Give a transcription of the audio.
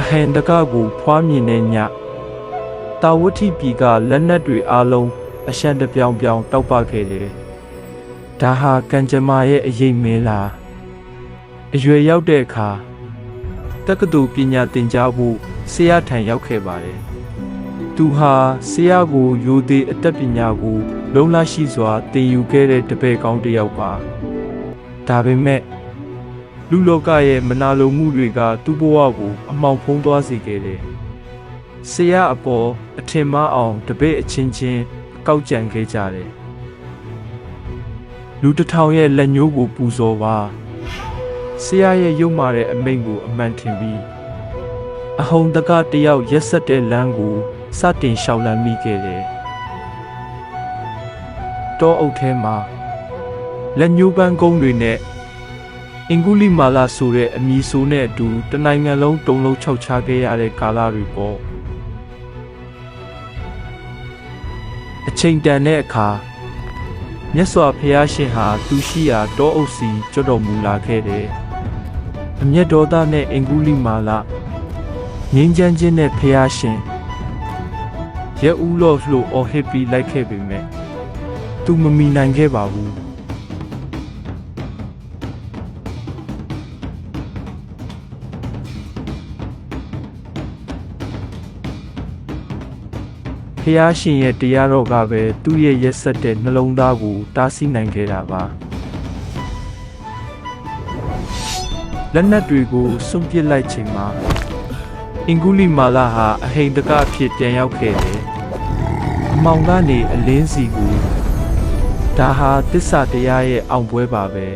အဟင်တကကိုဖွားမြင်တဲ့ညတာဝတိပြည်ကလက်နက်တွေအားလုံးအရှံတပြောင်ပြောင်တောက်ပခဲ့တယ်ဒါဟာကံကြမ္မာရဲ့အရေးမင်းလားအရွယ်ရောက်တဲ့အခါတက္ကသိုလ်ပညာသင်ကြားဖို့ဆရာထံရောက်ခဲ့ပါတယ်သူဟာဆရာကိုရိုသေအတတ်ပညာကိုလုံလရှိစွာသင်ယူခဲ့တဲ့တပည့်ကောင်းတစ်ယောက်ပါဒါပေမဲ့လူလောကရဲ့မနာလိုမှုတွေကသူ့ဘဝကိုအမှောင်ဖုံးသွားစေခဲ့တယ်ဆရာအပေါ်အထင်မှားအောင်တပည့်အချင်းချင်းကောက်ကြံခဲ့ကြတယ်လူတစ်ထောင်ရဲ့လက်ညှိုးကိုပူဇော်ပါဆရာရဲ့ရုပ်မာတဲ့အမိန့်ကိုအမှန်ထင်ပြီးအဟုန်တကတယောက်ရက်ဆက်တဲ့လမ်းကိုစတင်ရှောင်လန်းမိခဲ့တယ်တောအုပ်ထဲမှာလက်ညှိုးပန်းကုန်းတွေနဲ့အင်္ဂုလိမာလာဆိုတဲ့အမည်ဆိုနဲ့အတူတနိုင်ငံလုံးတုံလုံးခြောက်ခြားခဲ့ရတဲ့ကာလတွေပေါ့အချိန်တန်တဲ့အခါမြတ်စွာဘုရားရှင်ဟာသူရှိရာတောအုပ်စီကြွတော်မူလာခဲ့တယ်အမျက်ဒေါသနဲ့အင်္ဂုလိမာလာငြိမ်းချမ်းခြင်းနဲ့ဘုရားရှင်ရဲဦးလို့လို့အော်ဟစ်ပြီးလိုက်ခဲ့ပေမဲ့သူမမီနိုင်ခဲ့ပါဘူးဖျားရှင်ရဲ့တရားတော်ကပဲသူ့ရဲ့ရက်ဆက်တဲ့နှလုံးသားကိုတားဆီးနိုင်ခဲ့တာပါလက်နက်တွေကိုစွန့်ပစ်လိုက်ချိန်မှာအင်္ဂုလိမာလာဟာအဟိန်တကအဖြစ်ပြန်ရောက်ခဲ့တယ်အမောင်ကနေအလင်းစီကိုဒါဟာသစ္စာတရားရဲ့အောင်ပွဲပါပဲ